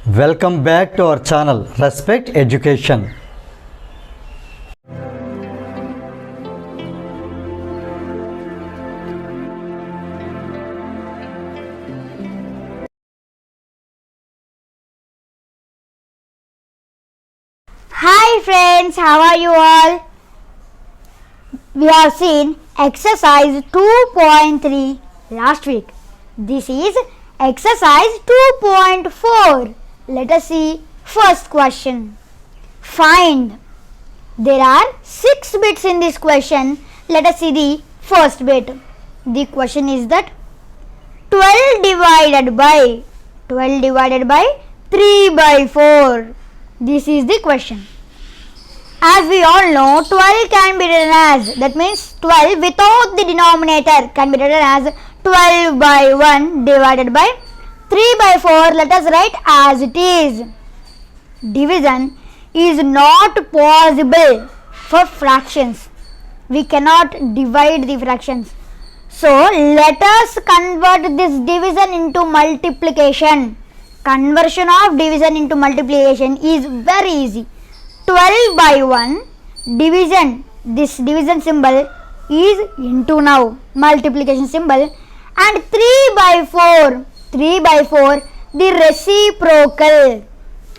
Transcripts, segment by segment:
Welcome back to our channel Respect Education. Hi friends, how are you all? We have seen exercise 2.3 last week. This is exercise 2.4. Let us see first question. Find. There are 6 bits in this question. Let us see the first bit. The question is that 12 divided by 3 by 4. This is the question. As we all know, 12 can be written as, that means 12 without the denominator can be written as 12 by 1 divided by 3 by 4. Let us write as it is. Division is not possible for fractions. We cannot divide the fractions. So, let us convert this division into multiplication. Conversion of division into multiplication is very easy. 12 by 1 division, this division symbol is into now multiplication symbol, and 3 by 4 the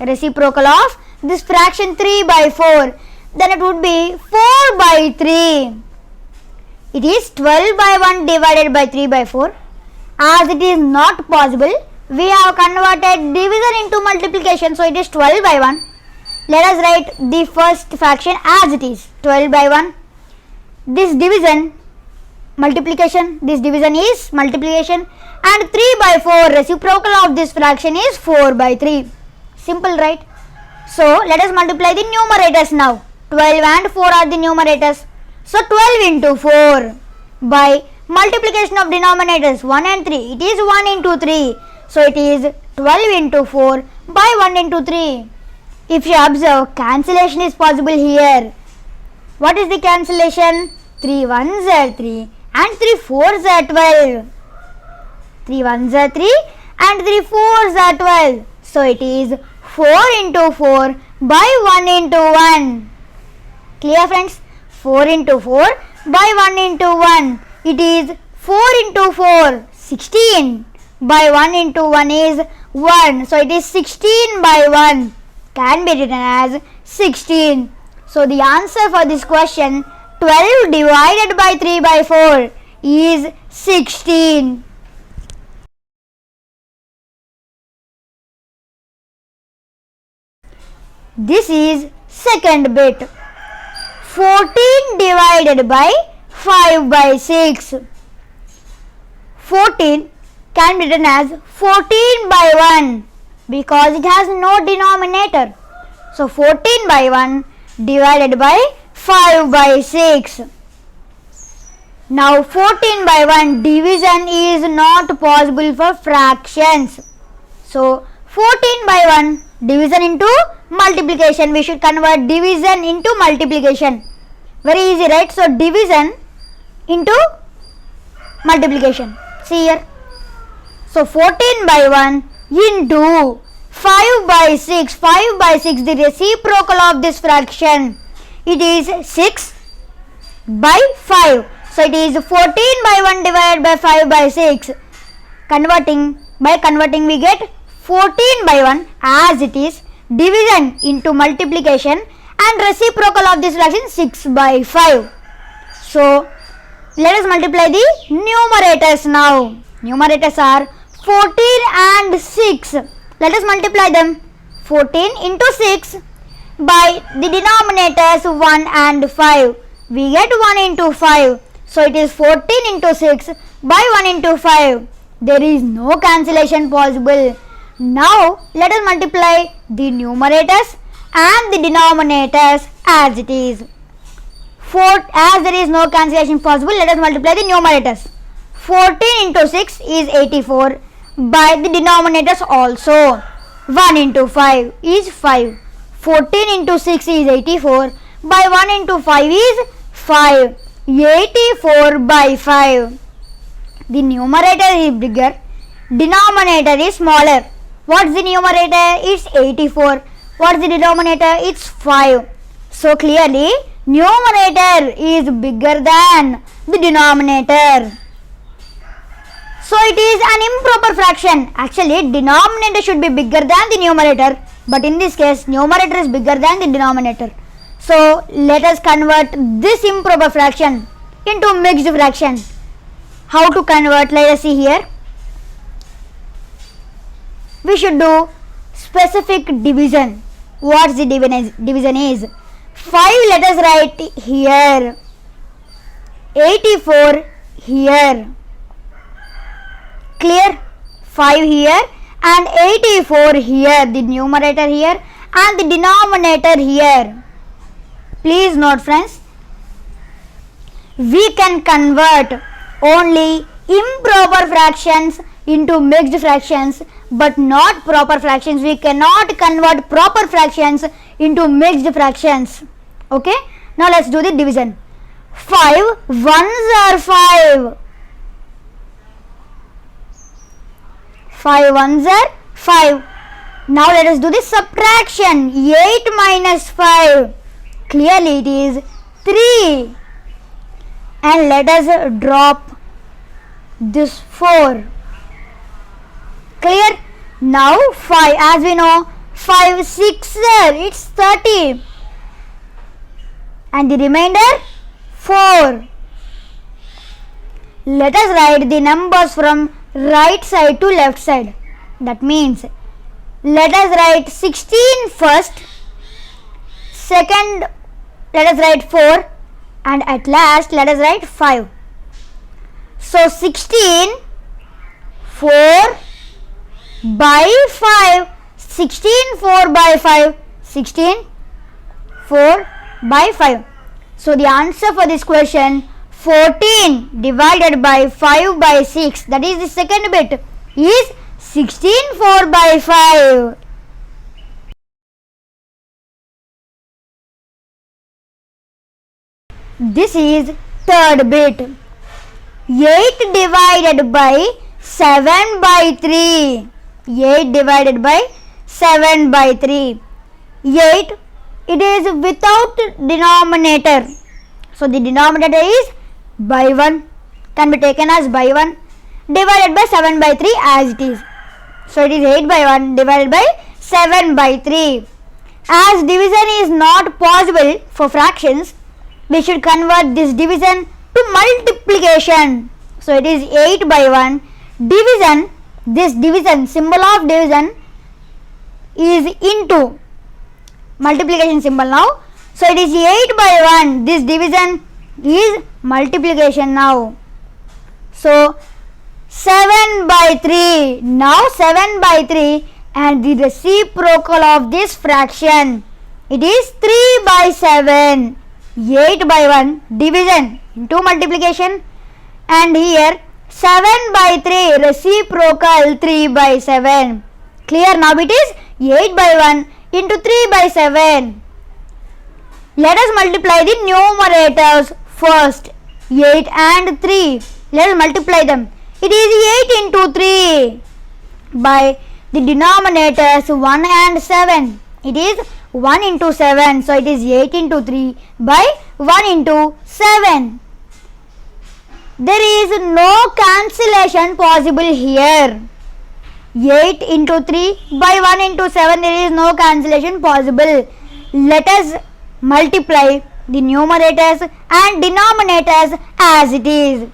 reciprocal of this fraction 3 by 4, then it would be 4 by 3. It is 12 by 1 divided by 3 by 4. As it is not possible, we have converted division into multiplication, so it is 12 by 1. Let us write the first fraction as it is, 12 by 1. This division multiplication, this division is multiplication, and 3 by 4 reciprocal of this fraction is 4 by 3. Simple, right? So let us multiply the numerators now. 12 and 4 are the numerators. So 12 into 4 by multiplication of denominators 1 and 3. It is 1 into 3. So it is 12 into 4 by 1 into 3. If you observe, cancellation is possible here. What is the cancellation? 3 ones are 3 and 3 fours are 12. 3 ones are 3 and 3 fours are 12. So it is 4 into 4 by 1 into 1. Clear, friends? 4 into 4 by 1 into 1. It is 4 into 4, 16. By 1 into 1 is 1. So it is 16 by 1. Can be written as 16. So the answer for this question, 12 divided by 3 by 4 is 16. This is second bit. 14 divided by 5 by 6. 14 can be written as 14 by 1 because it has no denominator. So 14 by 1 divided by 5 by 6. Now 14 by 1 division is not possible for fractions. So 14 by 1 division into multiplication. We should convert division into multiplication. Very easy, right? So division into multiplication. See here. So 14 by 1 into 5 by 6. 5 by 6, the reciprocal of this fraction. It is 6 by 5. So it is 14 by 1 divided by 5 by 6. By converting we get 14 by 1 as it is. Division into multiplication and reciprocal of this fraction 6 by 5. So let us multiply the numerators now. Numerators are 14 and 6. Let us multiply them. 14 into 6 by the denominators 1 and 5. We get 1 into 5. So it is 14 into 6 by 1 into 5. There is no cancellation possible. Now let us multiply the numerators and the denominators as it is. As there is no cancellation possible, let us multiply the numerators. 14 into 6 is 84 by the denominators also. 1 into 5 is 5. 14 into 6 is 84 by 1 into 5 is 5. 84 by 5. The numerator is bigger, denominator is smaller. What's the numerator? It's 84. What's the denominator? It's 5. So clearly numerator is bigger than the denominator. So it is an improper fraction. Actually denominator should be bigger than the numerator, but in this case numerator is bigger than the denominator. So let us convert this improper fraction into mixed fraction. How to convert? Let us see here. We should do specific division. What's the division is? 5 let us write here, 84 here. Clear? 5 here and 84 here, the numerator here and the denominator here. Please note friends, we can convert only improper fractions into mixed fractions, but not proper fractions. We cannot convert proper fractions into mixed fractions. Okay, now let's do the division. 5 ones are 5. 5 ones are 5. Now let us do the subtraction. 8 minus 5. Clearly it is 3. And let us drop this 4. Clear? Now 5, as we know, 5 6 it's 30. And the remainder 4. Let us write the numbers from right side to left side. That means let us write 16 first, second let us write 4, and at last let us write 5. So 16 4 by 5, 16 4 by 5, 16 4 by 5. So the answer for this question, 14 divided by 5 by 6, that is the second bit, is 16 4 by 5. This is third bit. 8 divided by 7 by 3. 8 divided by 7 by 3. 8, it is without denominator. So the denominator is by 1, can be taken as by 1, divided by 7 by 3 as it is. So it is 8 by 1 divided by 7 by 3. As division is not possible for fractions, we should convert this division to multiplication. So it is 8 by 1 division. This division, symbol of division is into multiplication symbol now. So it is 8 by 1. This division is multiplication now. So 7 by 3. Now 7 by 3 and the reciprocal of this fraction, it is 3 by 7. 8 by 1 division into multiplication, and here 7 by 3 reciprocal 3 by 7. Clear? Now it is 8 by 1 into 3 by 7. Let us multiply the numerators first. 8 and 3. Let us multiply them. It is 8 into 3 by the denominators 1 and 7. It is 1 into 7. So it is 8 into 3 by 1 into 7. There is no cancellation possible here. 8 into 3 by 1 into 7, there is no cancellation possible. Let us multiply the numerators and denominators as it is.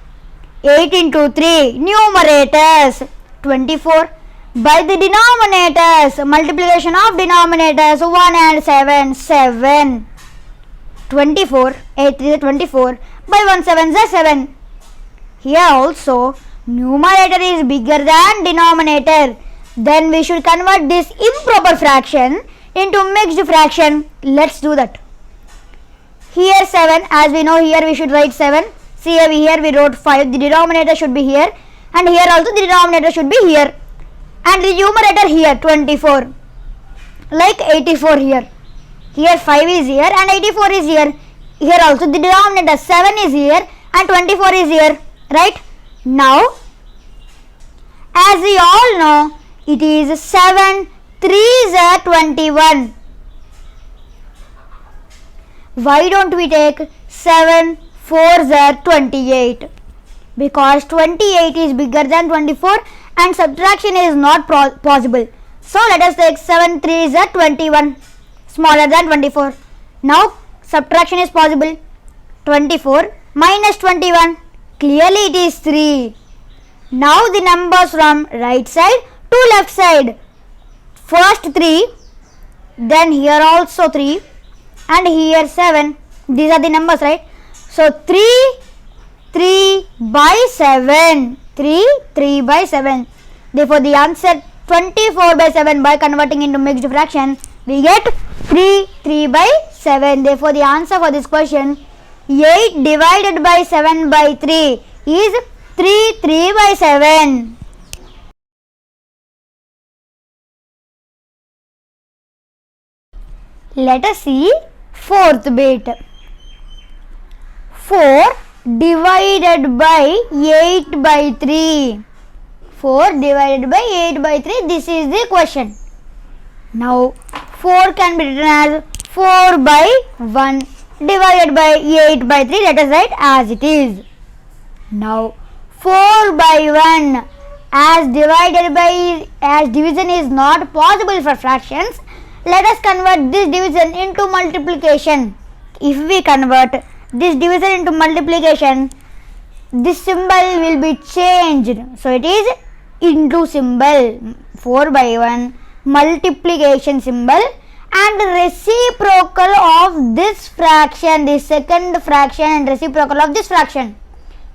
8 into 3 numerators 24 by the denominators, multiplication of denominators 1 and 7, 7. 24, 8 is 24 by 1 7 is 7. Here also numerator is bigger than denominator. Then we should convert this improper fraction into mixed fraction. Let's do that. Here 7, as we know, here we should write 7. See here we wrote 5. The denominator should be here, and here also the denominator should be here, and the numerator here 24, like 84 here. Here 5 is here and 84 is here. Here also the denominator 7 is here and 24 is here. Right? Now, as we all know, It is 7 3s are 21. Why don't we take 7 4s are 28? Because 28 is bigger than 24 and subtraction is not possible. So let us take 7 3s are 21, smaller than 24. Now subtraction is possible. 24 minus 21, clearly it is 3. Now the numbers from right side to left side. First 3, then here also 3 and here 7. These are the numbers, right? So 3 by 7. 3 by 7. Therefore the answer 24 by 7. By converting into mixed fraction, we get 3 by 7. Therefore the answer for this question, 8 divided by 7 by 3 is 3 by 7. Let us see fourth bit. 4 divided by 8 by 3. 4 divided by 8 by 3. This is the question. Now 4 can be written as 4 by 1 divided by 8 by 3. Let us write as it is. Now 4 by 1, as division is not possible for fractions, let us convert this division into multiplication. If we convert this division into multiplication, this symbol will be changed. So it is into symbol. 4 by 1 multiplication symbol and reciprocal of this fraction, the second fraction and reciprocal of this fraction.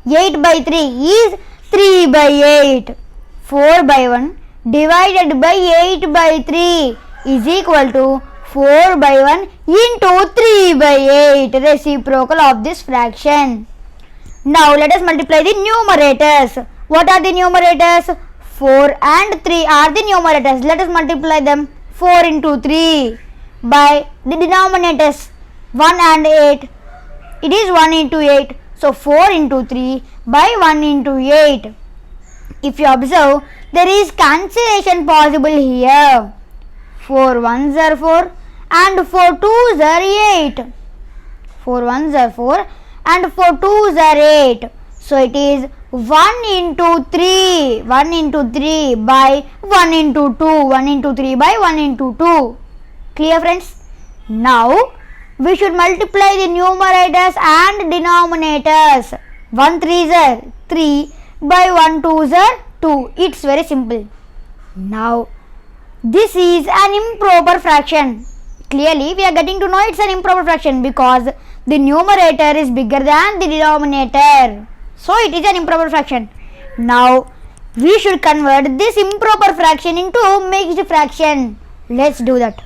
8 by 3 is 3 by 8. 4 by 1 divided by 8 by 3 is equal to 4 by 1 into 3 by 8, reciprocal of this fraction. Now let us multiply the numerators. What are the numerators? 4 and 3 are the numerators. Let us multiply them. 4 into 3 by the denominators 1 and 8. It is 1 into 8. So 4 into 3 by 1 into 8. If you observe, there is cancellation possible here. 4 1s are 4 and 4 2s are 8. 4 1s are 4 and 4 2s are 8. So it is 1 into 3. 1 into 3 by 1 into 2. 1 into 3 by 1 into 2. Clear, friends? Now we should multiply the numerators and denominators. 1 3s are 3 by 1 2s are 2. It's very simple. Now this is an improper fraction. Clearly we are getting to know it's an improper fraction because the numerator is bigger than the denominator. So it is an improper fraction. Now we should convert this improper fraction into mixed fraction. Let's do that.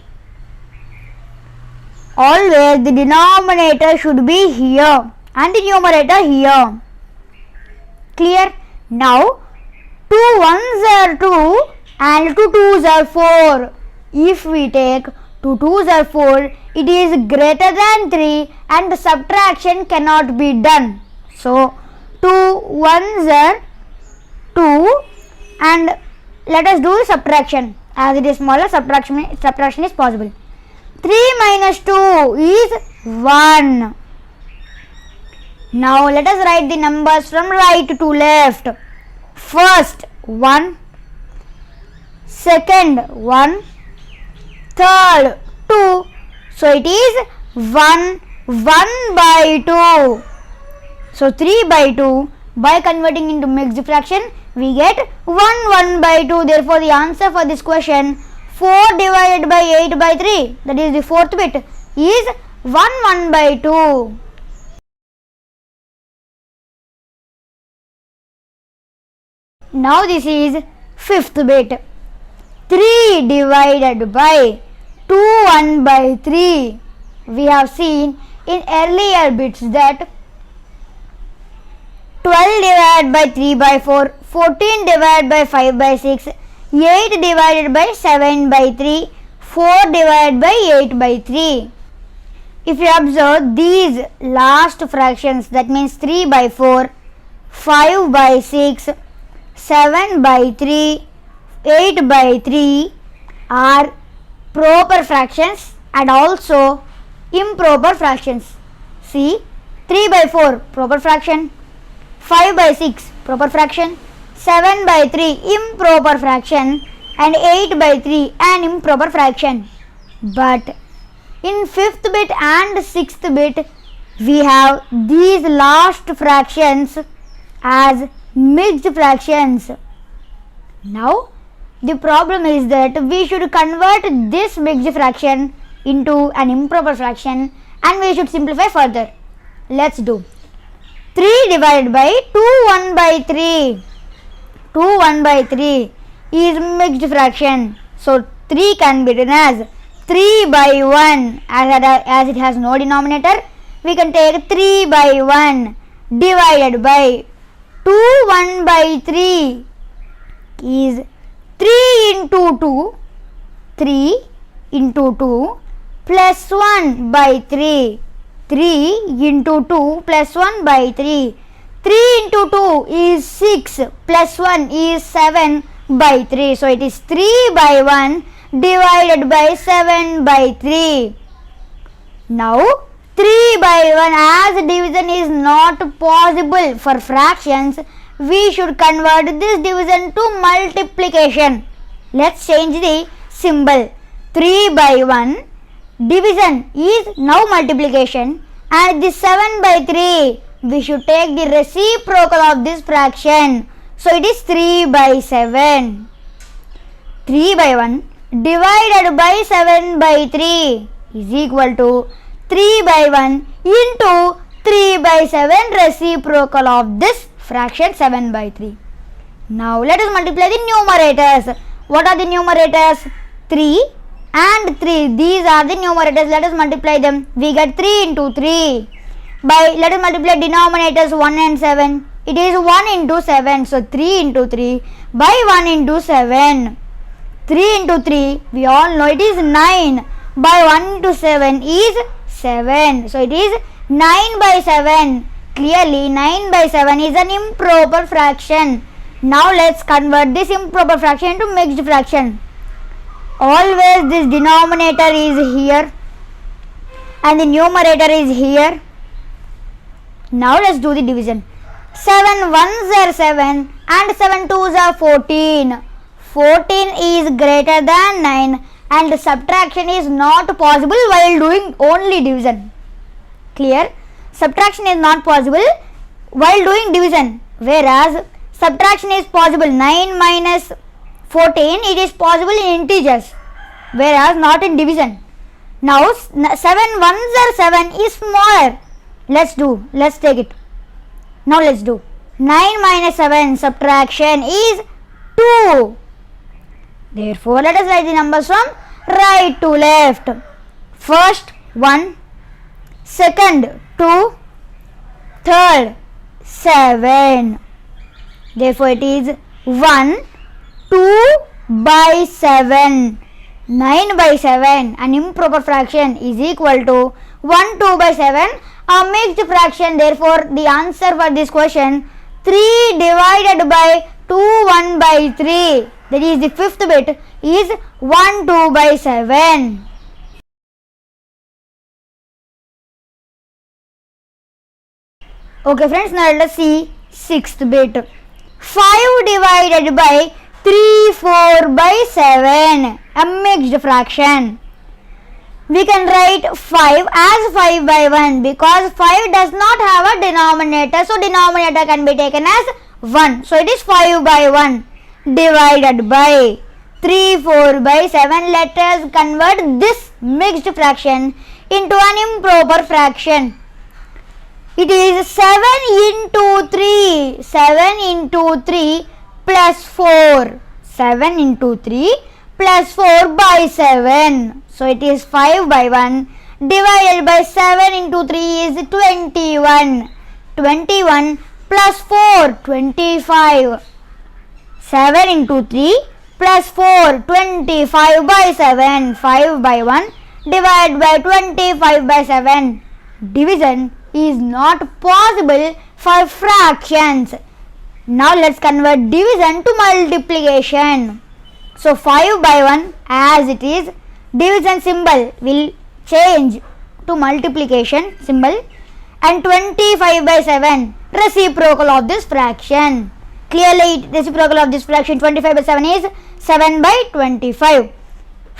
Always the denominator should be here and the numerator here. Clear? Now 2 1s are 2 and 2 2s are 4. If we take 2 2s are 4, it is greater than 3 and the subtraction cannot be done. So 2 1s are 2 and let us do subtraction. As it is smaller, subtraction is possible. 3 minus 2 is 1. Now let us write the numbers from right to left. First 1, second 1, third 2. So it is 1 by 2. So 3 by 2. By converting into mixed fraction, we get 1 by 2. Therefore the answer for this question, 4 divided by 8 by 3, that is the fourth bit, is 1 by 2. Now this is fifth bit. 3 divided by 2 1 by 3. We have seen in earlier bits that 12 divided by 3 by 4, 14 divided by 5 by 6, 8 divided by 7 by 3, 4 divided by 8 by 3. If you observe these last fractions, that means 3 by 4, 5 by 6, 7 by 3, 8 by 3 are proper fractions and also improper fractions. See, 3 by 4 proper fraction, 5 by 6 proper fraction, 7 by 3 improper fraction and 8 by 3 an improper fraction. But in 5th bit and 6th bit we have these last fractions as mixed fractions. Now the problem is that we should convert this mixed fraction into an improper fraction and we should simplify further. Let's do. 3 divided by 2 1 by 3. 2 1 by 3 is mixed fraction. So 3 can be written as 3 by 1 as it has no denominator. We can take 3 by 1 divided by 2 1 by 3 is 3 into 2, 3 into 2 plus 1 by 3, 3 into 2 plus 1 by 3, 3 into 2 is 6 plus 1 is 7 by 3. So it is 3 by 1 divided by 7 by 3. Now 3 by 1 as division is not possible for fractions, we should convert this division to multiplication. Let's change the symbol. 3 by 1 division is now multiplication and this 7 by 3 we should take the reciprocal of this fraction. So it is 3 by 7. 3 by 1 divided by 7 by 3 is equal to 3 by 1 into 3 by 7 reciprocal of this fraction 7 by 3. Now let us multiply the numerators. What are the numerators? 3 and 3. These are the numerators. Let us multiply them. We get 3 into 3. Let us multiply denominators 1 and 7. It is 1 into 7. So 3 into 3 by 1 into 7. 3 into 3 we all know it is 9. By 1 into 7 is 7. So it is 9 by 7. Clearly 9 by 7 is an improper fraction. Now let's convert this improper fraction into mixed fraction. Always this denominator is here and the numerator is here. Now let's do the division. 7 ones are 7 and 7 twos are 14. 14 is greater than 9 and subtraction is not possible while doing only division. Clear? Subtraction is not possible while doing division, whereas subtraction is possible. 9 minus 14 it is possible in integers, whereas not in division. Now 7 ones are 7 is smaller. Let's take it. Now let's do 9 minus 7 subtraction is 2. Therefore let us write the numbers from right to left. First 1, second 2, third 7. Therefore it is 1 2 by 7. 9 by 7 an improper fraction is equal to 1 2 by 7 a mixed fraction. Therefore the answer for this question 3 divided by 2 1 by 3, that is the 5th bit, is 1 2 by 7. Okay friends, now let us see 6th bit. 5 divided by 3 4 by 7, a mixed fraction. We can write 5 as 5 by 1 because 5 does not have a denominator, so denominator can be taken as 1. So it is 5 by 1 divided by 3 4 by 7. Let us convert this mixed fraction into an improper fraction. It is 7 into 3. 7 into 3 plus 4. 7 into 3 plus 4 by 7. So it is 5 by 1 divided by 7 into 3 is 21. 21 plus 4 25. 7 into 3 plus 4 25 by 7. 5 by 1 divided by 25 by 7. Division is not possible for fractions. Now let's convert division to multiplication. So 5 by 1 as it is, division symbol will change to multiplication symbol, and 25 by 7 reciprocal of this fraction. Clearly reciprocal of this fraction 25 by 7 is 7 by 25.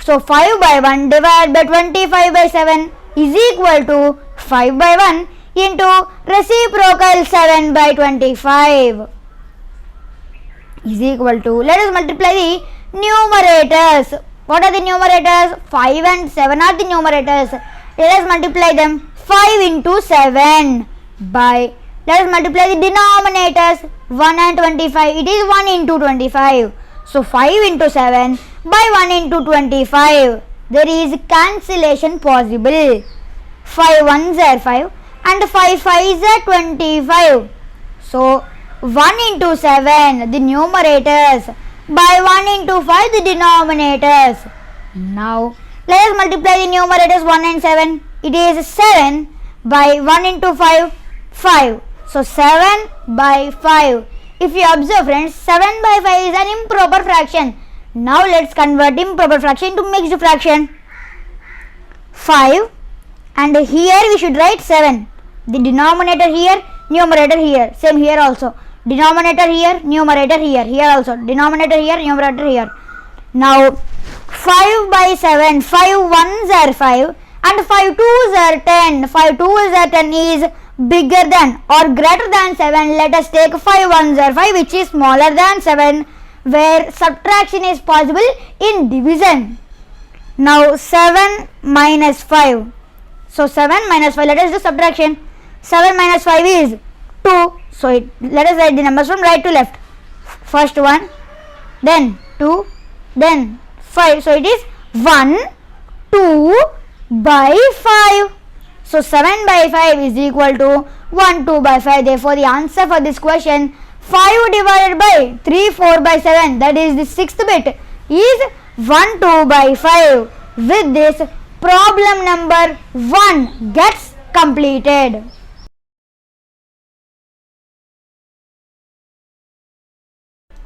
So 5 by 1 divided by 25 by 7 is equal to 5 by 1 into reciprocal 7 by 25 is equal to, let us multiply the numerators. What are the numerators? 5 and 7 are the numerators. Let us multiply them. 5 into 7 by, let us multiply the denominators. 1 and 25, it is 1 into 25. So 5 into 7 by 1 into 25. There is cancellation possible. 5 ones are 5 and 5 fives are 25. So 1 into 7 the numerators, by 1 into 5 the denominators. Now let us multiply the numerators 1 and 7. It is 7 by 1 into 5, 5. So 7 by 5. If you observe friends, 7 by 5 is an improper fraction. Now let's convert improper fraction to mixed fraction. 5 and here we should write 7. The denominator here, numerator here. Same here also. Denominator here, numerator here. Here also. Denominator here, numerator here. Now 5 by 7. 5 ones are 5 and 5 twos are 10. 5 twos are 10 is bigger than or greater than 7. Let us take 5 ones are 5 which is smaller than 7, where subtraction is possible in division. Now 7 minus 5. So 7 minus 5, let us do subtraction. 7 minus 5 is 2. So let us write the numbers from right to left. First 1, then 2, then 5. So it is 1, 2 by 5. So 7 by 5 is equal to 1, 2 by 5. Therefore the answer for this question, 5 divided by 3, 4 by 7, that is the sixth bit, is 1, 2 by 5. With this, problem number 1 gets completed.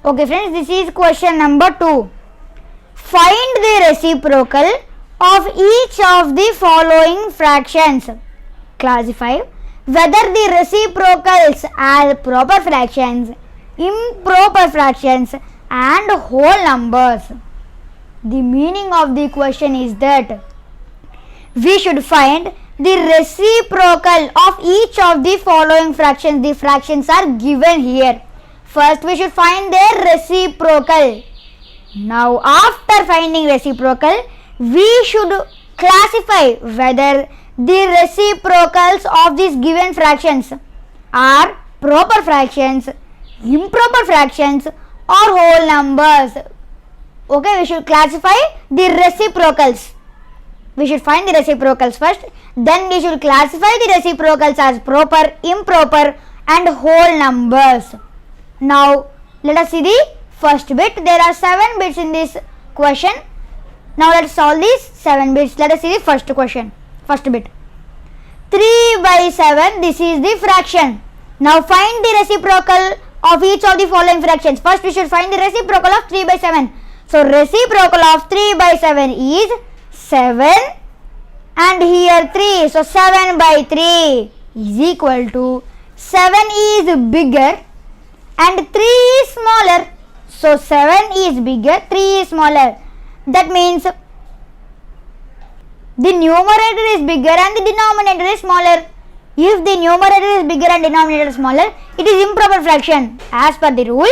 Okay friends, this is question number 2. Find the reciprocal of each of the following fractions. Classify whether the reciprocals are proper fractions, improper fractions and whole numbers. The meaning of the question is that we should find the reciprocal of each of the following fractions. The fractions are given here. First we should find their reciprocal. Now after finding reciprocal, we should classify whether the reciprocals of these given fractions are proper fractions, improper fractions or whole numbers. Okay, we should classify the reciprocals. We should find the reciprocals first, then we should classify the reciprocals as proper, improper and whole numbers. Now let us see the first bit. There are 7 bits in this question. Now let us solve these 7 bits. Let us see the first question, first bit. 3 by 7, this is the fraction. Now find the reciprocal of each of the following fractions. First we should find the reciprocal of 3 by 7. So reciprocal of 3 by 7 is 7 and here 3. So 7 by 3 is equal to, 7 is bigger and 3 is smaller. So 7 is bigger, 3 is smaller. That means the numerator is bigger and the denominator is smaller. If the numerator is bigger and denominator is smaller, it is improper fraction. As per the rule,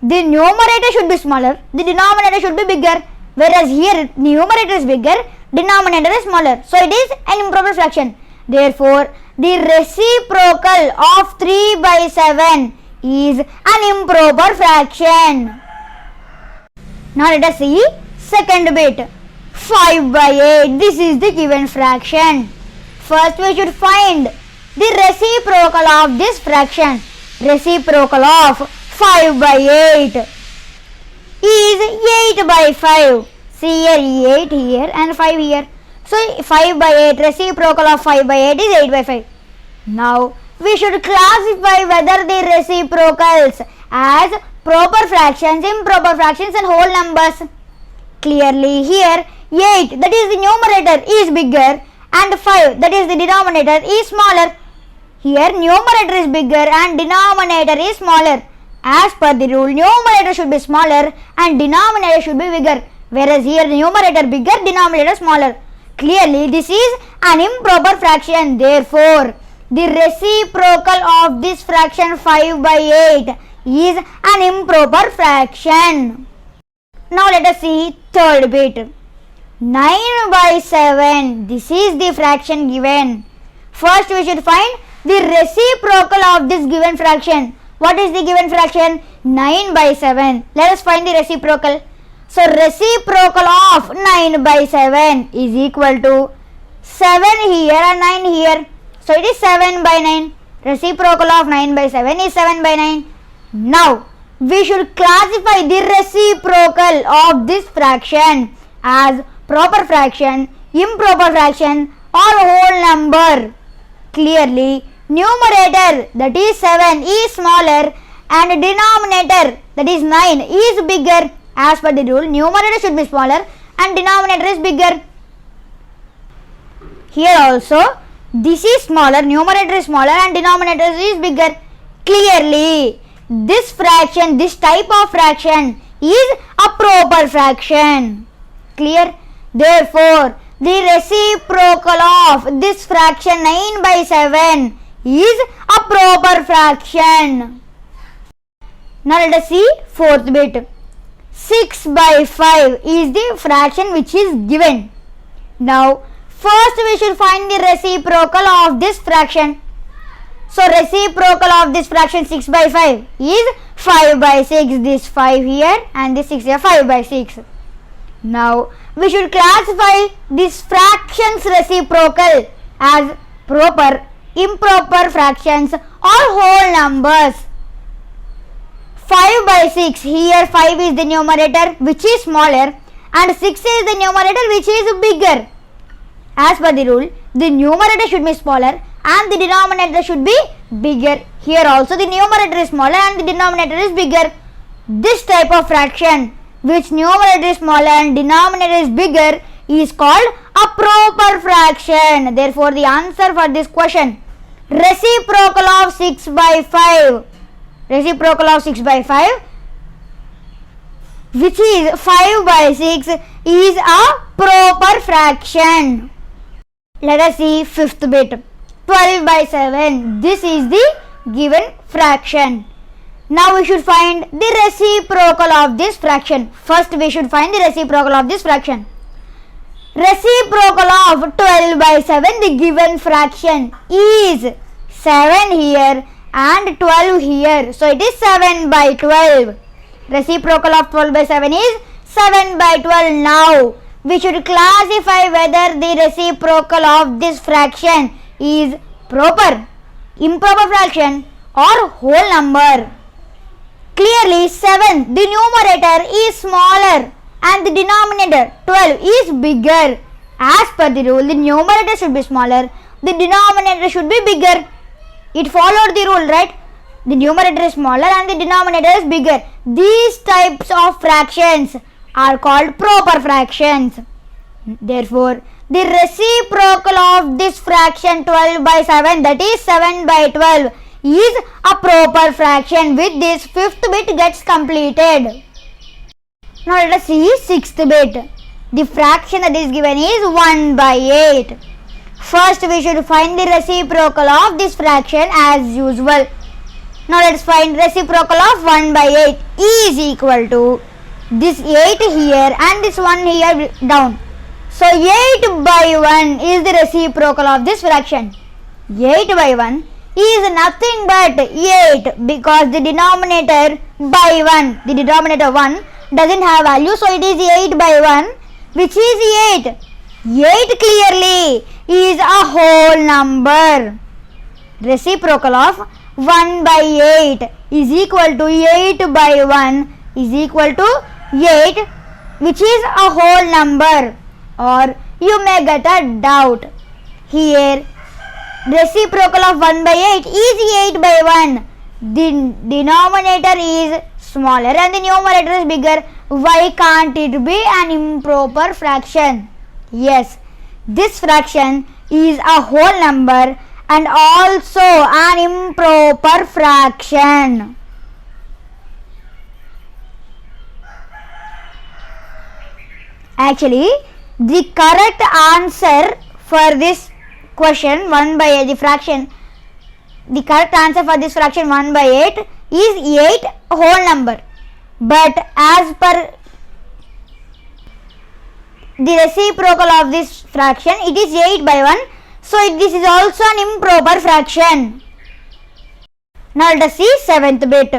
the numerator should be smaller, the denominator should be bigger. Whereas here numerator is bigger, denominator is smaller. So it is an improper fraction. Therefore, the reciprocal of 3 by 7 is an improper fraction. Now let us see second bit. 5 by 8, this is the given fraction. First we should find the reciprocal of this fraction. Reciprocal of 5 by 8 is 8 by 5. See here 8 here and 5 here. So 5 by 8, reciprocal of 5 by 8 is 8 by 5. Now we should classify whether the reciprocals as proper fractions, improper fractions and whole numbers. Clearly here 8, that is the numerator, is bigger and 5, that is the denominator, is smaller. Here numerator is bigger and denominator is smaller. As per the rule, numerator should be smaller and denominator should be bigger. Whereas here numerator bigger, denominator smaller. Clearly this is an improper fraction. Therefore, the reciprocal of this fraction 5 by 8 is an improper fraction. Now let us see third bit. 9 by 7. This is the fraction given. First we should find the reciprocal of this given fraction. What is the given fraction? 9 by 7. Let us find the reciprocal. So reciprocal of 9 by 7 is equal to 7 here and 9 here. So it is 7 by 9. Reciprocal of 9 by 7 is 7 by 9. Now we should classify the reciprocal of this fraction as proper fraction, improper fraction or whole number. Clearly numerator, that is 7, is smaller and denominator, that is 9, is bigger. As per the rule, numerator should be smaller and denominator is bigger. Here also this is smaller, numerator is smaller and denominator is bigger. Clearly this fraction, this type of fraction is a proper fraction. Clear? Therefore the reciprocal of this fraction 9 by 7 is a proper fraction. Now let us see fourth bit. 6 by 5 is the fraction which is given. Now first we should find the reciprocal of this fraction. So reciprocal of this fraction 6 by 5 is 5 by 6. This 5 here and this 6 here, 5 by 6. Now we should classify this fraction's reciprocal as proper, improper fractions or whole numbers. 5 by 6, here 5 is the numerator which is smaller and 6 is the numerator which is bigger. As per the rule, the numerator should be smaller and the denominator should be bigger. Here also the numerator is smaller and the denominator is bigger. This type of fraction which numerator is smaller and denominator is bigger is called a proper fraction. Therefore the answer for this question, reciprocal of 6 by 5, reciprocal of 6 by 5 which is 5 by 6 is a proper fraction. Let us see fifth bit. 12 by 7. This is the given fraction. Now we should find the reciprocal of this fraction. First we should find the reciprocal of this fraction. Reciprocal of 12 by 7, the given fraction is 7 here and 12 here. So it is 7 by 12. Reciprocal of 12 by 7 is 7 by 12. Now we should classify whether the reciprocal of this fraction is proper, improper fraction or whole number. Clearly 7, the numerator is smaller and the denominator 12 is bigger. As per the rule, the numerator should be smaller, the denominator should be bigger. It followed the rule, right? The numerator is smaller and the denominator is bigger. These types of fractions are called proper fractions. Therefore, the reciprocal of this fraction 12 by 7, that is 7 by 12, is a proper fraction. With this, fifth bit gets completed. Now let us see sixth bit. The fraction that is given is 1 by 8. First we should find the reciprocal of this fraction as usual. Now let us find reciprocal of 1 by 8 is equal to this 8 here and this 1 here down. So 8 by 1 is the reciprocal of this fraction. 8 by 1 is nothing but 8 because the denominator by 1, the denominator 1 doesn't have value, so it is 8 by 1 which is 8. 8 clearly is a whole number. Reciprocal of 1 by 8 is equal to 8 by 1 is equal to 8, which is a whole number. Or you may get a doubt. Here reciprocal of 1 by 8 is 8 by 1. The denominator is smaller and the numerator is bigger. why can't it be an improper fraction? Yes, this fraction is a whole number and also an improper fraction. Actually, the correct answer for this question 1 by 8, the correct answer for this fraction 1 by 8 is 8 whole number. But as per the reciprocal of this fraction, it is 8 by 1. So this is also an improper fraction. Now let us see 7th bit.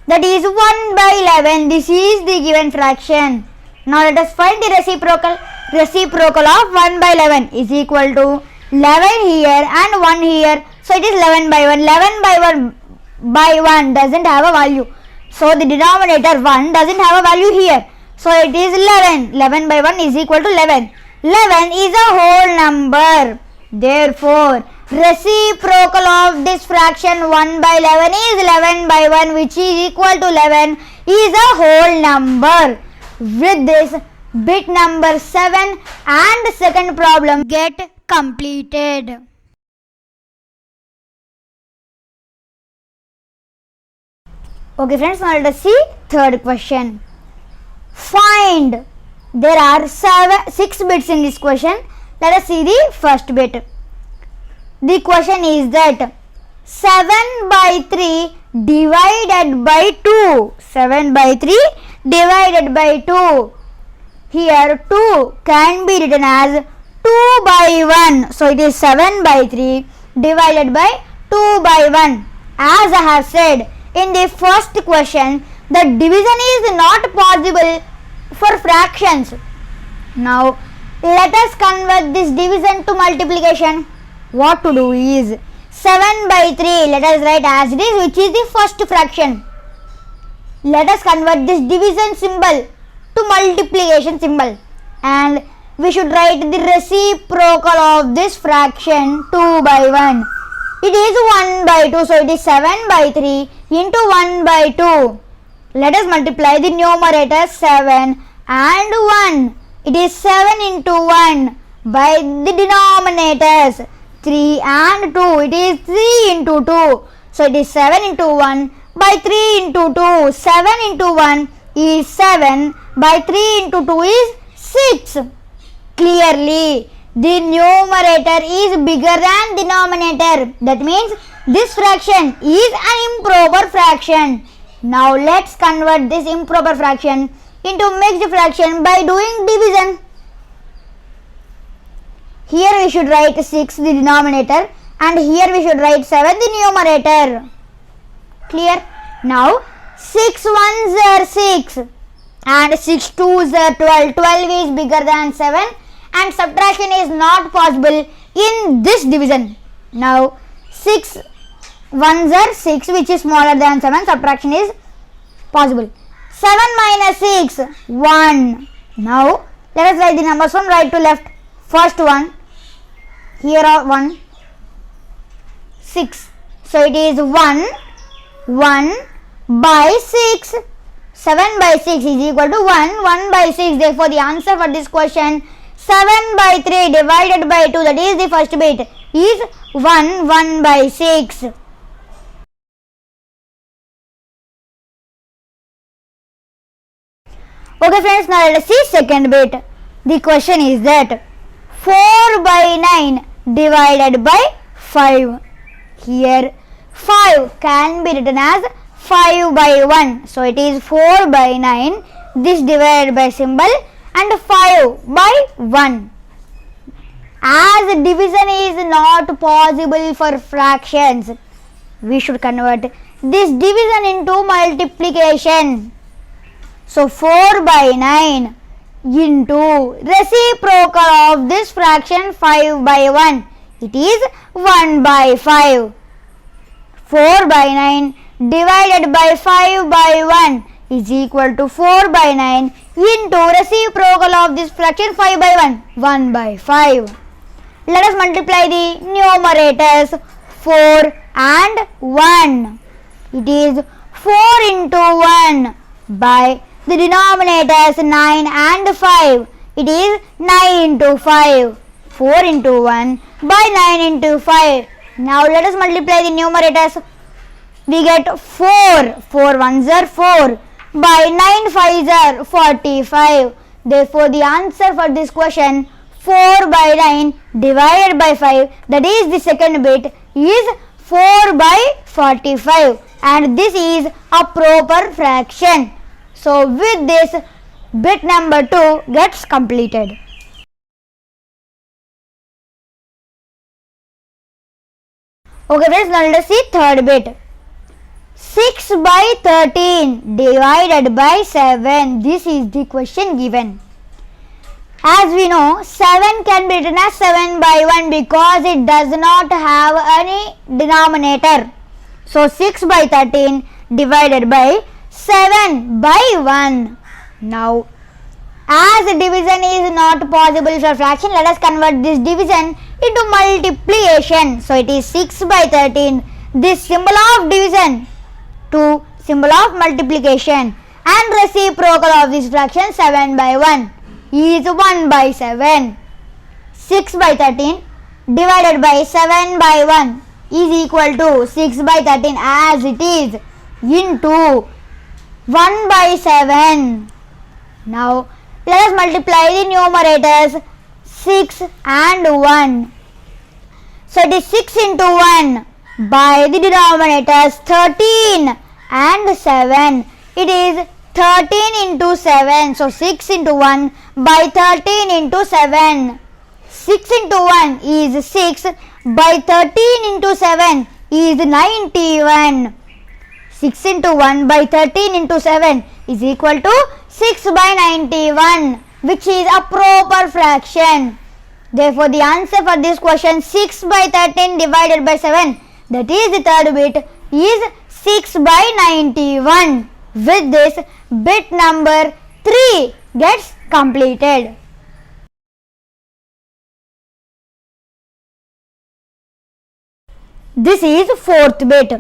That is 1 by 11. This is the given fraction. Now let us find the reciprocal. Reciprocal of 1 by 11 is equal to 11 here and 1 here. So it is 11 by 1. 11 by 1 doesn't have a value. So the denominator 1 doesn't have a value here. So it is 11. 11 by 1 is equal to 11. 11 is a whole number. Therefore, reciprocal of this fraction 1 by 11 is 11 by 1, which is equal to 11, is a whole number. With this, bit number 7 and second problem get completed. Okay friends, now let us see third question. Find. There are 6 bits in this question. Let us see the first bit. The question is that 7 by 3 divided by 2. 7 by 3 divided by 2. Here 2 can be written as 2 by 1. So it is 7 by 3 divided by 2 by 1. As I have said in the first question, the division is not possible for fractions. Now let us convert this division to multiplication. What to do is 7 by 3, let us write as it is, which is the first fraction. Let us convert this division symbol to multiplication symbol, and we should write the reciprocal of this fraction 2 by 1. It is 1 by 2, so it is 7 by 3 into 1 by 2. Let us multiply the numerator 7 and 1. It is 7 into 1 by the denominators 3 and 2. It is 3 into 2. So it is 7 into 1 by 3 into 2. 7 into 1 is 7 by 3 into 2 is 6. Clearly, the numerator is bigger than denominator. That means this fraction is an improper fraction. Now let's convert this improper fraction into mixed fraction by doing division. Here we should write 6 the denominator, and here we should write 7 the numerator. Clear? Now 6 ones are 6 and 6 twos are 12. 12 is bigger than 7 and subtraction is not possible in this division. Now 6 ones are 6, which is smaller than 7. Subtraction is possible. 7 minus 6, 1. Now let us write the numbers from right to left. First one, here are 1, 6. So it is 1 by 6. 7 by 6 is equal to 1 by 6. Therefore the answer for this question 7 by 3 divided by 2, that is the first bit, is 1 by 6. Okay friends, now let us see second bit. The question is that 4 by 9 divided by 5. Here 5 can be written as 5 by 1. So it is 4 by 9, this divided by symbol, and 5 by 1. As division is not possible for fractions, we should convert this division into multiplication. So 4 by 9 into reciprocal of this fraction 5 by 1. It is 1 by 5. 4 by 9 divided by 5 by 1 is equal to 4 by 9 into reciprocal of this fraction 5 by 1 by 5. Let us multiply the numerators 4 and 1. It is 4 into 1 by the denominators 9 and 5. It is 9 into 5. 4 into 1 by 9 into 5. Now let us multiply the numerators. We get 4. 4 ones are 4 by 9 fives are 45. Therefore, the answer for this question 4 by 9 divided by 5, that is the second bit, is 4 by 45, and this is a proper fraction. So with this, bit number 2 gets completed. Okay friends, now let us see third bit. 6 by 13 divided by 7. This is the question given. As we know, 7 can be written as 7 by 1 because it does not have any denominator. So 6 by 13 divided by 7 by 1. Now, as division is not possible for fraction, let us convert this division into multiplication. So it is 6 by 13. This symbol of division to symbol of multiplication, and reciprocal of this fraction 7 by 1 is 1 by 7. 6 by 13 divided by 7 by 1 is equal to 6 by 13 as it is into 1 by 7. Now let us multiply the numerators 6 and 1. So it is 6 into 1 by the denominators 13 and 7. It is 13 into 7. So 6 into 1 by 13 into 7. 6 into 1 is 6 by 13 into 7 is 91. 6 into 1 by 13 into 7 is equal to 6 by 91, which is a proper fraction. Therefore, the answer for this question 6 by 13 divided by 7, that is the third bit, is 6 by 91. With this, bit number 3 gets completed. This is fourth bit.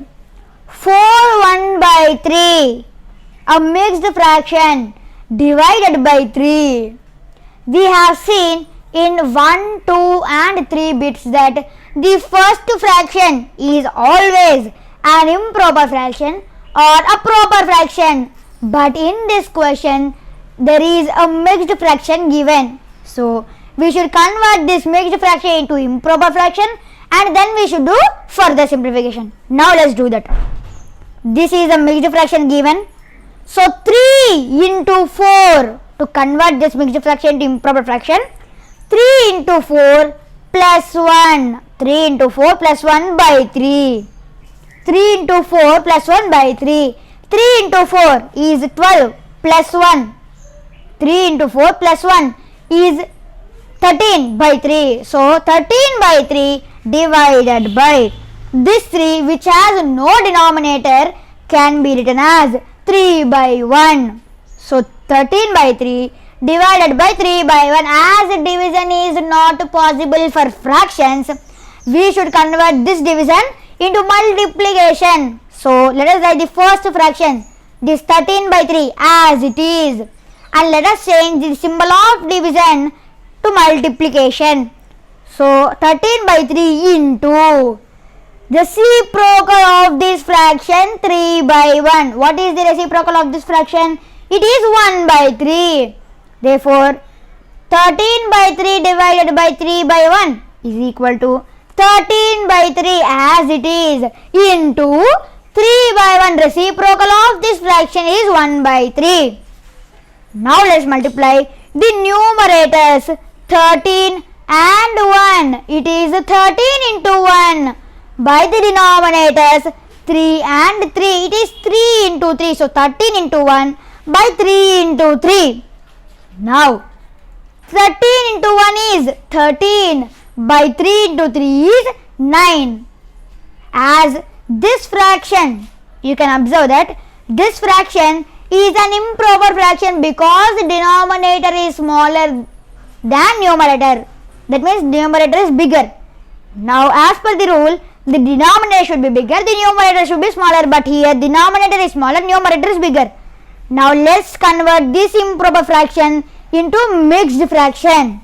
4 1 by 3, a mixed fraction divided by 3. We have seen in 1, 2 and 3 bits that the first fraction is always an improper fraction or a proper fraction, but in this question there is a mixed fraction given. So we should convert this mixed fraction into improper fraction, and then we should do further simplification. Now let's do that. This is a mixed fraction given. So 3 into 4, to convert this mixed fraction into improper fraction, 3 into 4 plus 1. 3 into 4 plus 1 by 3. 3 into 4 plus 1 by 3. 3 into 4 is 12 plus 1. 3 into 4 plus 1 is 13 by 3. So 13 by 3 divided by this 3, which has no denominator, can be written as 3 by 1. So 13 by 3 divided by 3 by 1. As division is not possible for fractions, we should convert this division into multiplication. So let us write the first fraction, this 13 by 3 as it is, and let us change the symbol of division to multiplication. So 13 by 3 into the reciprocal of this fraction 3 by 1. What is the reciprocal of this fraction? It is 1 by 3. Therefore, 13 by 3 divided by 3 by 1 is equal to 13 by 3 as it is into 3 by 1. Reciprocal of this fraction is 1 by 3. Now let's multiply the numerators 13 and 1. It is 13 into 1 by the denominators 3 and 3. It is 3 into 3. So 13 into 1 by 3 into 3. Now 13 into 1 is 13 by 3 into 3 is 9. As this fraction, you can observe that this fraction is an improper fraction because the denominator is smaller than numerator. That means numerator is bigger. Now as per the rule, the denominator should be bigger, the numerator should be smaller, but here denominator is smaller, numerator is bigger. Now let's convert this improper fraction into mixed fraction.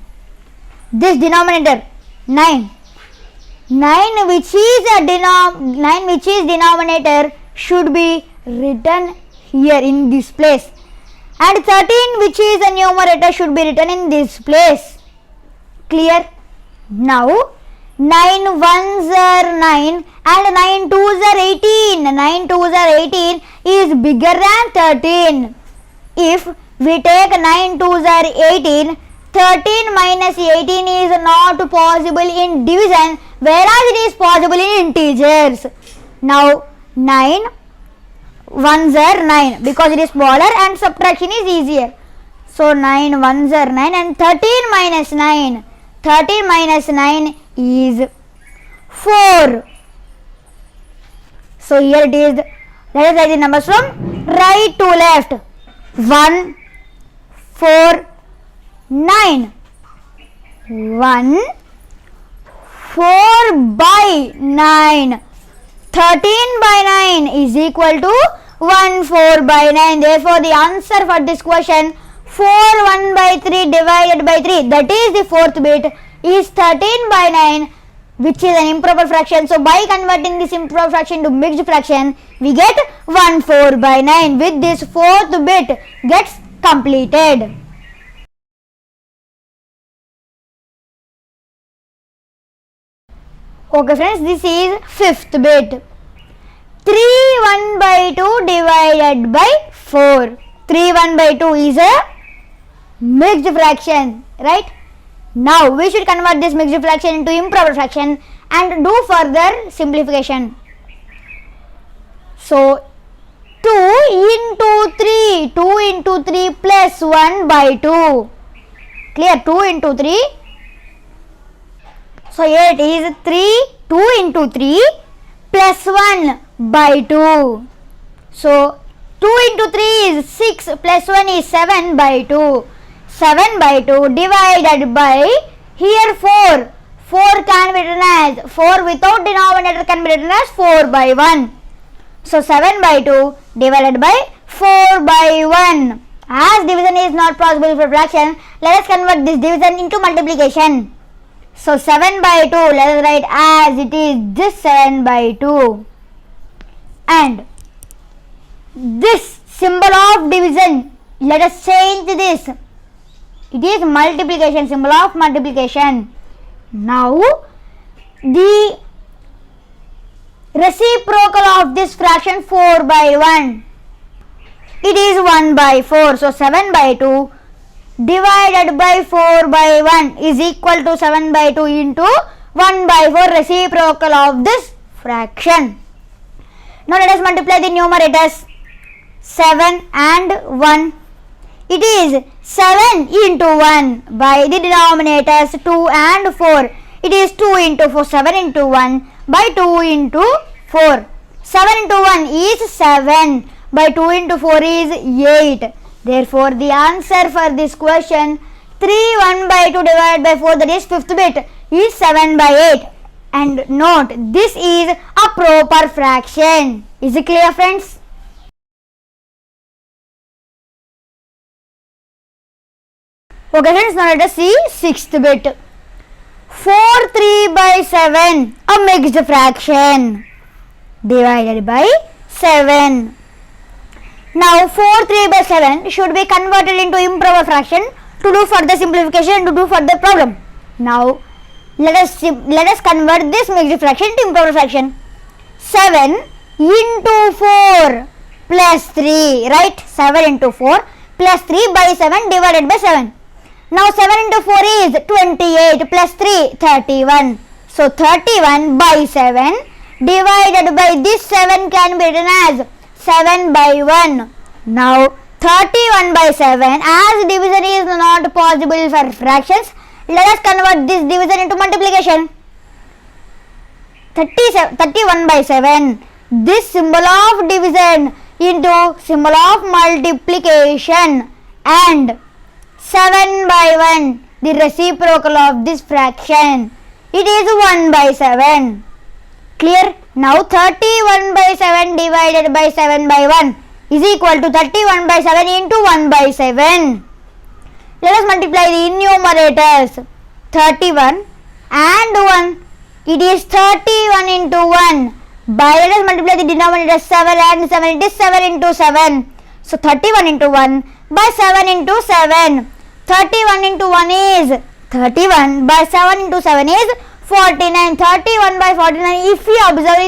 This denominator 9 which is denominator should be written here in this place, and 13 which is a numerator should be written in this place. Clear? Now 9 ones are 9 and 9 twos are 18. 9 twos are 18 is bigger than 13. If we take 9 twos are 18, 13 minus 18 is not possible in division, whereas it is possible in integers. Now 9 ones are 9 because it is smaller and subtraction is easier. So 9 ones are 9 and 13 minus 9. 13 minus 9 is 4. So here it is. Let us write the numbers from right to left. 1, 4, 9. 1, 4 by 9. 13 by 9 is equal to 1, 4 by 9. Therefore, the answer for this question 4 1 by 3 divided by 3, that is the fourth bit, is 13 by 9, which is an improper fraction. So by converting this improper fraction to mixed fraction, we get 1 4 by 9. With this, fourth bit gets completed. Okay friends, this is fifth bit. 3 1 by 2 divided by 4. 3 1 by 2 is a mixed fraction, right? Now we should convert this mixed fraction into improper fraction and do further simplification. So 2 into 3 plus 1 by 2. Clear? 2 into 3. So here it is 2 into 3 plus 1 by 2. So 2 into 3 is 6 plus 1 is 7 by 2. 7 by 2 divided by, here 4. 4 can be written as, 4 without denominator can be written as 4 by 1. So 7 by 2 divided by 4 by 1. As division is not possible for fraction, let us convert this division into multiplication. So 7 by 2, let us write as it is this 7 by 2. And this symbol of division, let us change this. It is multiplication, symbol of multiplication. Now the reciprocal of this fraction 4 by 1, it is 1 by 4. So 7 by 2 divided by 4 by 1 is equal to 7 by 2 into 1 by 4, reciprocal of this fraction. Now let us multiply the numerators 7 and 1. It is 7 into 1 by the denominators 2 and 4. It is 2 into 4, 7 into 1 by 2 into 4. 7 into 1 is 7 by 2 into 4 is 8. Therefore, the answer for this question 3 1 by 2 divided by 4, that is fifth bit, is 7 by 8. And note, this is a proper fraction. Is it clear friends? Okay friends, now let us see sixth bit. 4 3 by 7, a mixed fraction, divided by 7. Now 4 3 by 7 should be converted into improper fraction to do further simplification, to do further problem. Now let us convert this mixed fraction to improper fraction. 7 into 4 plus 3, right? 7 into 4 plus 3 by 7 divided by 7. Now 7 into 4 is 28 plus 3, 31. So 31 by 7 divided by this 7 can be written as 7 by 1. Now 31 by 7, as division is not possible for fractions, let us convert this division into multiplication. 31 by 7, this symbol of division into symbol of multiplication, and 7 by 1, the reciprocal of this fraction, it is 1 by 7. Clear? Now 31 by 7 divided by 7 by 1 is equal to 31 by 7 into 1 by 7. Let us multiply the numerators. 31 and 1. It is 31 into 1. By let us multiply the denominator 7 and 7. It is 7 into 7. So 31 into 1 by 7 into 7. 31 into 1 is 31 by 7 into 7 is 49. 31 by 49, if we observe,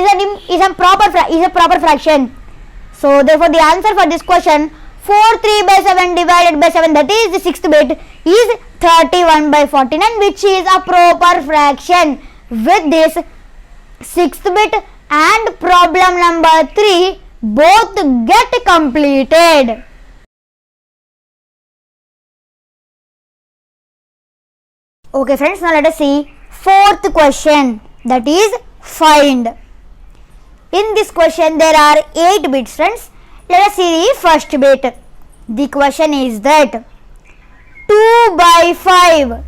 is a proper fraction. So therefore the answer for this question, 43 by 7 divided by 7, that is the sixth bit, is 31 by 49, which is a proper fraction. With this, sixth bit and problem number 3 both get completed. Okay friends, now let us see fourth question, that is find. In this question there are 8 bits friends. Let us see the first bit. The question is that 2 by 5,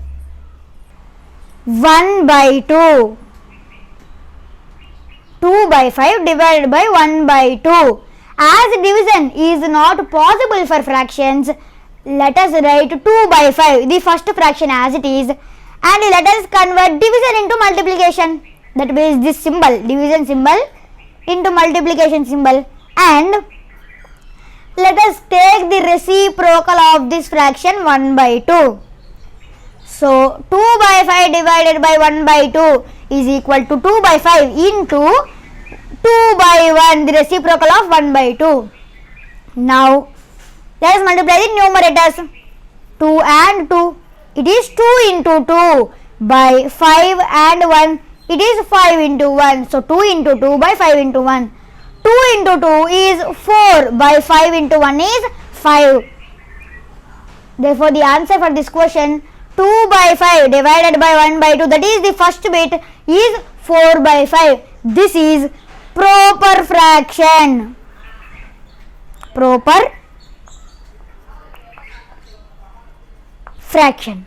1 by 2. 2 by 5 divided by 1 by 2. As division is not possible for fractions, let us write 2 by 5, the first fraction as it is, and let us convert division into multiplication. That means this symbol, division symbol into multiplication symbol, and let us take the reciprocal of this fraction 1 by 2. So 2 by 5 divided by 1 by 2 is equal to 2 by 5 into 2 by 1, the reciprocal of 1 by 2. Now let us multiply the numerators. 2 and 2, it is 2 into 2 by 5 and 1, it is 5 into 1. So 2 into 2 by 5 into 1. 2 into 2 is 4 by 5 into 1 is 5. Therefore the answer for this question, 2 by 5 divided by 1 by 2, that is the first bit, is 4 by 5. This is proper fraction. Proper fraction.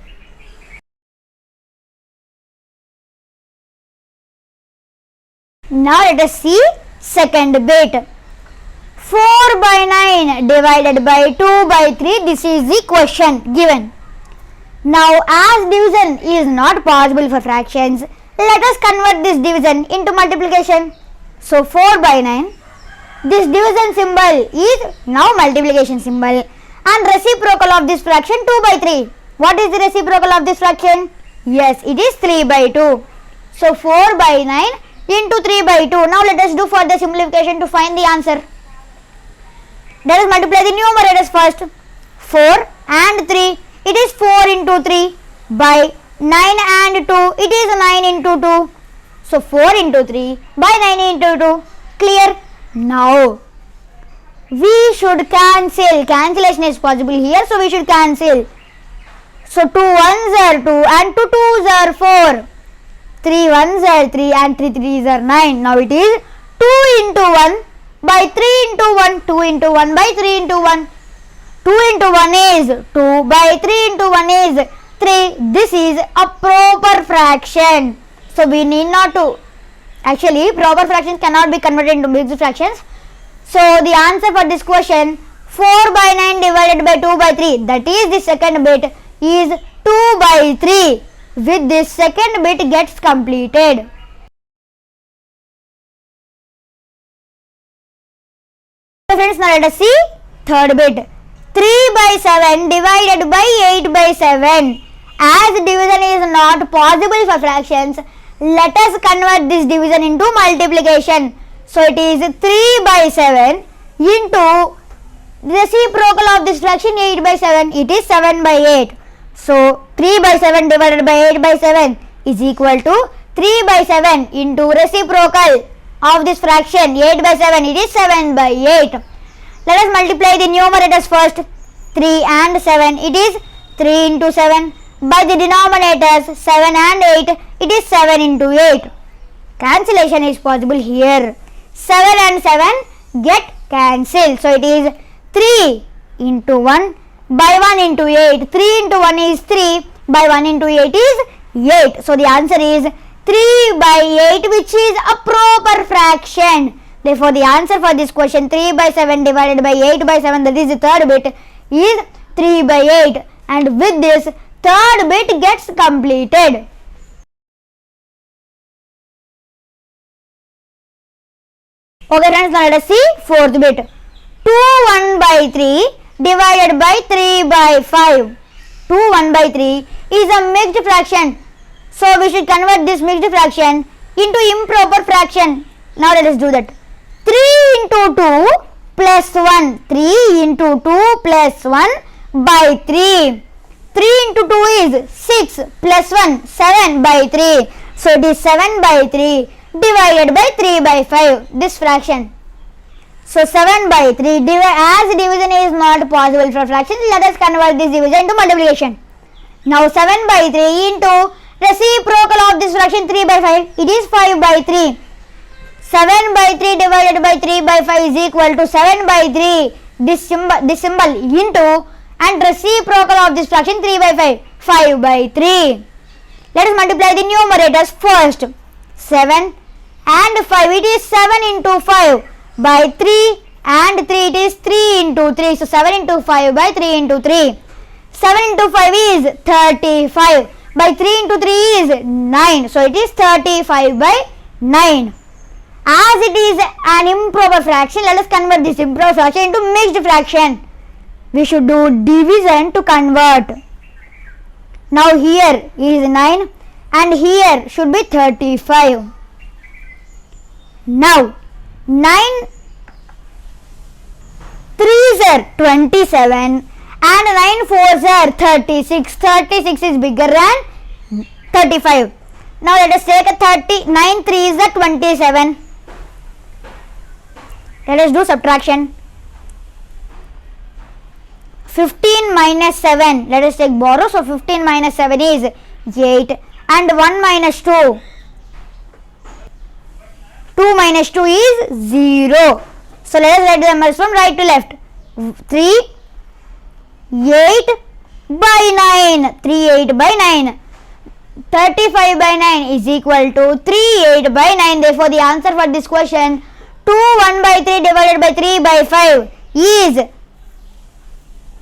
Now let us see second bit. 4 by 9 divided by 2 by 3, this is the question given. Now as division is not possible for fractions, let us convert this division into multiplication. So 4 by 9, this division symbol is now multiplication symbol, and reciprocal of this fraction 2 by 3. What is the reciprocal of this fraction? Yes, it is 3 by 2. So 4 by 9 into 3 by 2. Now let us do further simplification to find the answer. Let us multiply the numerators first. 4 and 3, it is 4 into 3 by 9 and 2, it is 9 into 2. So 4 into 3 by 9 into 2. Clear? Now we should cancel. Cancellation is possible here, so we should cancel. So 2 1s are 2 and 2 2s are 4. 3 1s are 3 and 3 3s are 9. Now it is 2 into 1 by 3 into 1. 2 into 1 by 3 into 1. 2 into 1 is 2 by 3 into 1 is 3. This is a proper fraction. So we need not to, actually proper fractions cannot be converted into mixed fractions. So the answer for this question, 4 by 9 divided by 2 by 3, that is the second bit, is 2 by 3. With this, second bit gets completed. Friends, now let us see third bit. 3 by 7 divided by 8 by 7. As division is not possible for fractions, let us convert this division into multiplication. So it is 3 by 7 into reciprocal of this fraction 8 by 7, it is 7 by 8. So 3 by 7 divided by 8 by 7 is equal to 3 by 7 into reciprocal of this fraction 8 by 7, it is 7 by 8. Let us multiply the numerators first. 3 and 7, it is 3 into 7. By the denominators 7 and 8, it is 7 into 8. Cancellation is possible here. 7 and 7 get cancelled. So it is 3 into 1 by 1 into 8. 3 into 1 is 3 by 1 into 8 is 8. So the answer is 3 by 8, which is a proper fraction. Therefore, the answer for this question 3 by 7 divided by 8 by 7, that is the third bit, is 3 by 8. And with this, third bit gets completed. Okay friends, now let us see fourth bit. 2 1 by 3 divided by 3 by 5. 2 1 by 3 is a mixed fraction. So we should convert this mixed fraction into improper fraction. Now let us do that. 3 into 2 plus 1. 3 into 2 plus 1 by 3. 3 into 2 is 6 plus 1, 7 by 3. So it is 7 by 3 divided by 3 by 5, this fraction. So 7 by 3, as division is not possible for fractions, let us convert this division into multiplication. Now 7 by 3 into reciprocal of this fraction 3 by 5, it is 5 by 3. 7 by 3 divided by 3 by 5 is equal to 7 by 3, this symbol into, and reciprocal of this fraction 3 by 5, 5 by 3. Let us multiply the numerators first. 7 and 5, it is 7 into 5 by 3 and 3, it is 3 into 3. So 7 into 5 by 3 into 3. 7 into 5 is 35 by 3 into 3 is 9. So it is 35 by 9. As it is an improper fraction, let us convert this improper fraction into mixed fraction. We should do division to convert. Now here is 9 and here should be 35. Now 9 3s are 27 and 9 4s are 36. 36 is bigger than 35. Now let us take a 9 3s are 27. Let us do subtraction. 15 minus 7, let us take borrow. So 15 minus 7 is 8 and 1 minus 2. 2 minus 2 is 0. So let us write the numbers from right to left. 3, 8 by 9. 3 8 by 9. 35 by 9 is equal to 3 8 by 9. Therefore, the answer for this question 2 1 by 3 divided by 3 by 5 is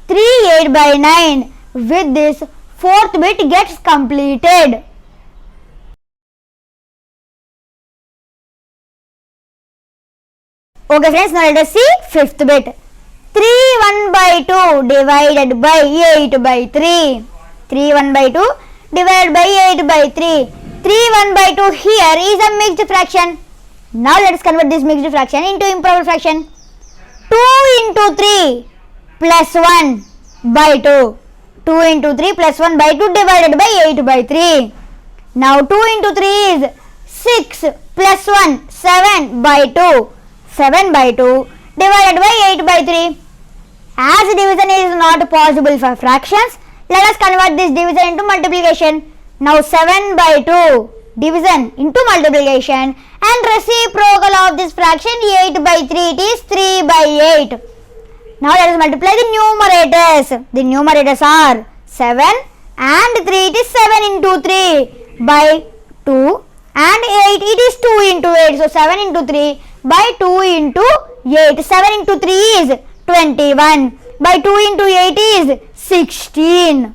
3 8 by 9. With this, fourth bit gets completed. Okay friends, now let us see fifth bit. 3 1 by 2 divided by 8 by 3. 3 1 by 2 divided by 8 by 3. 3 1 by 2 here is a mixed fraction. Now let us convert this mixed fraction into improper fraction. 2 into 3 plus 1 by 2. 2 into 3 plus 1 by 2 divided by 8 by 3. Now 2 into 3 is 6 plus 1, 7 by 2. 7 by 2 divided by 8 by 3. As division is not possible for fractions, let us convert this division into multiplication. Now 7 by 2 division into multiplication and reciprocal of this fraction 8 by 3, it is 3 by 8. Now let us multiply the numerators. The numerators are 7 and 3, it is 7 into 3 by 2 and 8, it is 2 into 8. So 7 into 3 by 2 into 8. 7 into 3 is 21. By 2 into 8 is 16.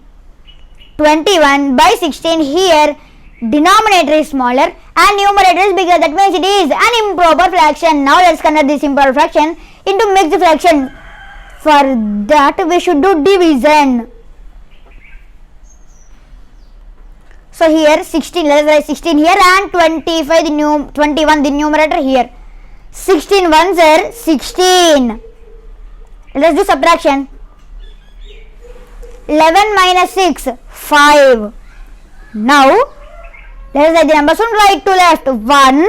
21 by 16 here. Denominator is smaller and numerator is bigger. That means it is an improper fraction. Now let's convert this improper fraction into mixed fraction. For that we should do division. So here 16, let us write 16 here and 25 21 the numerator here. 16 ones are 16. Let us do subtraction. 11 minus 6, 5. Now let us write the numbers from right to left. 1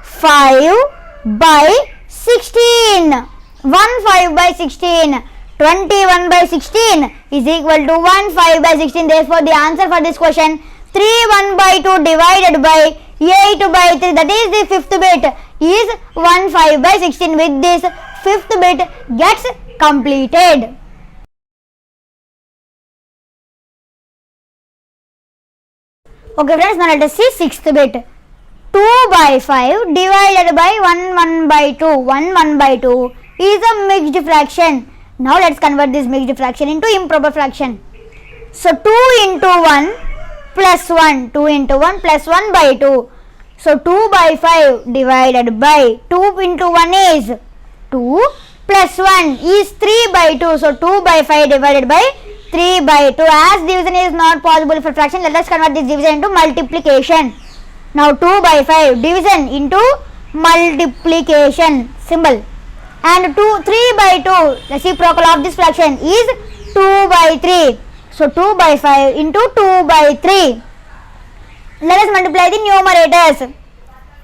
5 by 16. 1 5 by 16. 21 by 16 is equal to 1 5 by 16. Therefore, the answer for this question 3 1 by 2 divided by 8 by 3, that is the fifth bit, is 1 5 by 16. With this, fifth bit gets completed. Okay friends, now let us see sixth bit. 2 2 by 5 divided by 1 by 2. 1 by 2 is a mixed fraction. Now let's convert this mixed fraction into improper fraction. So 2 into 1 plus 1. 2 into 1 plus 1 by 2. So 2 by 5 divided by 2 into 1 is 2 plus 1 is 3 by 2. So 2 by 5 divided by 3 by 2. As division is not possible for fraction, let us convert this division into multiplication. Now 2 by 5 division into multiplication symbol. And 3 by 2 reciprocal of this fraction is 2 by 3. So 2 by 5 into 2 by 3. Let us multiply the numerators.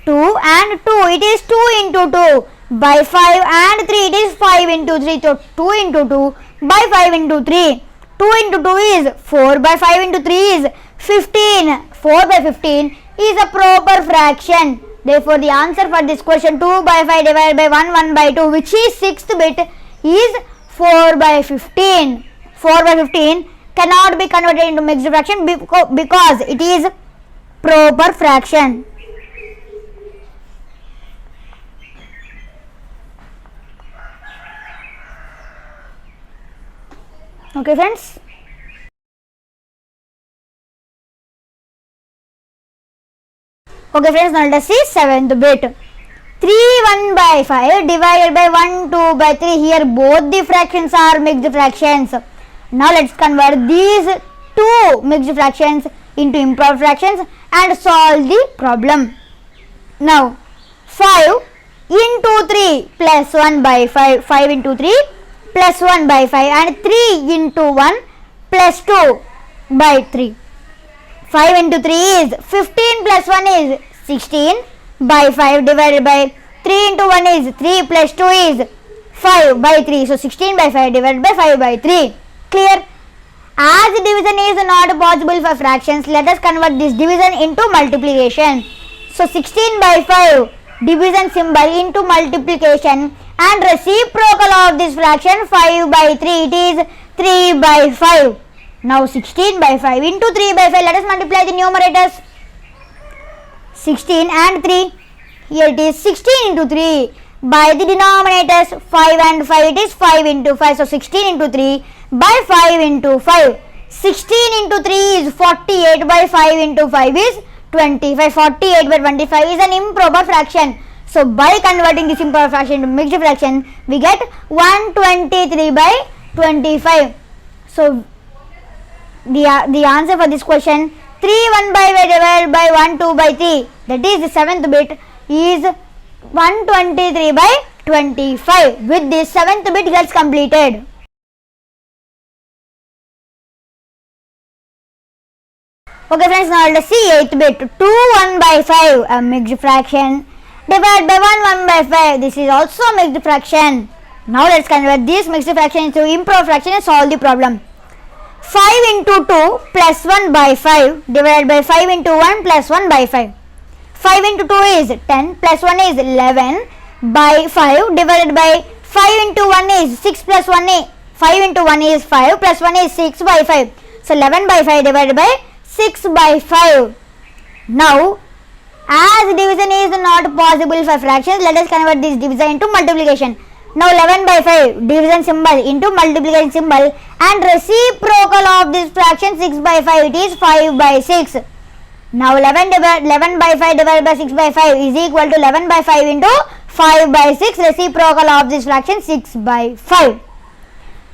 2 and 2, it is 2 into 2 by 5 and 3, it is 5 into 3. So 2 into 2 by 5 into 3. 2 into 2 is 4 by 5 into 3 is 15. 4 by 15 is a proper fraction. Therefore, the answer for this question 2 by 5 divided by 1 by 2, which is 6th bit, is 4 by 15. 4 by 15 cannot be converted into mixed fraction because it is proper fraction. Okay friends. Okay friends, now let us see 7th bit. 3 1 by 5 divided by 1 2 by 3. Here both the fractions are mixed fractions. Now let's convert these two mixed fractions into improper fractions and solve the problem. Now 5 into 3 plus 1 by 5. 5 into 3 plus 1 by 5 and 3 into 1 plus 2 by 3. 5 into 3 is 15 plus 1 is 16 by 5 divided by 3 into 1 is 3 plus 2 is 5 by 3. So 16 by 5 divided by 5 by 3. Clear? As division is not possible for fractions, let us convert this division into multiplication. So 16 by 5 division symbol into multiplication and reciprocal of this fraction 5 by 3, it is 3 by 5. Now 16 by 5 into 3 by 5, let us multiply the numerators. 16 and 3, here it is 16 into 3 by the denominators 5 and 5, it is 5 into 5. So 16 into 3 by 5 into 5. 16 into 3 is 48 by 5 into 5 is 25. 48 by 25 is an improper fraction. So by converting this improper fraction into mixed fraction, we get 123 by 25. So the answer for this question 3 1 by 5 divided by 1 2 by 3, that is the 7th bit, is 123 by 25. With this 7th bit gets completed. Okay friends, now let us see 8th bit. 2 1 by 5, a mixed fraction, divided by 1 by 5. This is also a mixed fraction. Now let's convert this mixed fraction into improper fraction and solve the problem. 5 into 2 plus 1 by 5 divided by 5 into 1 plus 1 by 5. 5 into 2 is 10 plus 1 is 11 by 5 divided by 5 into 1 is 6 plus 1 is 5 into 1 is 5 plus 1 is 6 by 5. So 11 by 5 divided by 6 by 5. Now as division is not possible for fractions, let us convert this division into multiplication. Now 11 by 5 division symbol into multiplication symbol and reciprocal of this fraction 6 by 5, it is 5 by 6. Now 11 by 5 divided by 6 by 5 is equal to 11 by 5 into 5 by 6, reciprocal of this fraction 6 by 5.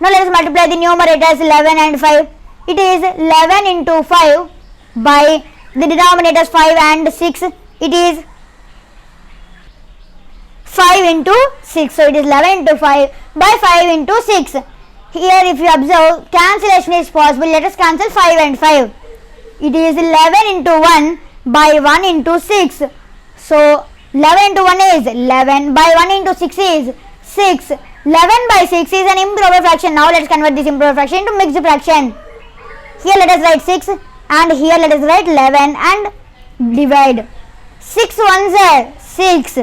Now let us multiply the numerators 11 and 5. It is 11 into 5 by the denominators 5 and 6, it is 5 into 6. So it is 11 into 5 by 5 into 6. Here if you observe, cancellation is possible. Let us cancel 5 and 5. It is 11 into 1 by 1 into 6. So 11 into 1 is 11 by 1 into 6 is 6. 11 by 6 is an improper fraction. Now let us convert this improper fraction into mixed fraction. Here let us write 6 and here let us write 11 and divide. 6 ones are 6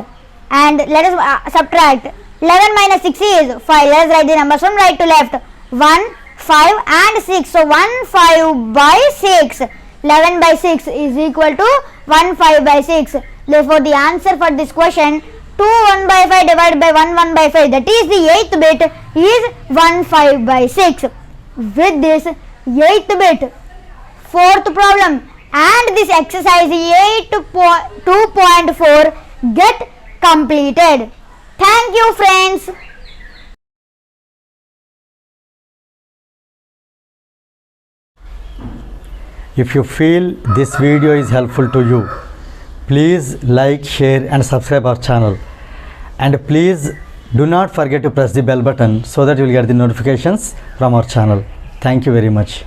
and let us subtract. 11 minus 6 is 5. Let us write the numbers from right to left. 1, 5 and 6. So 1 5 by 6. 11 by 6 is equal to 1 5 by 6. Therefore, the answer for this question 2 1 by 5 divided by 1 1 by 5, that is the 8th bit, is 1 5 by 6. With this 8th bit, 4th problem and this exercise 2.4 get completed. Thank you, friends. If you feel this video is helpful to you, please like, share and subscribe our channel. And please do not forget to press the bell button so that you will get the notifications from our channel. Thank you very much.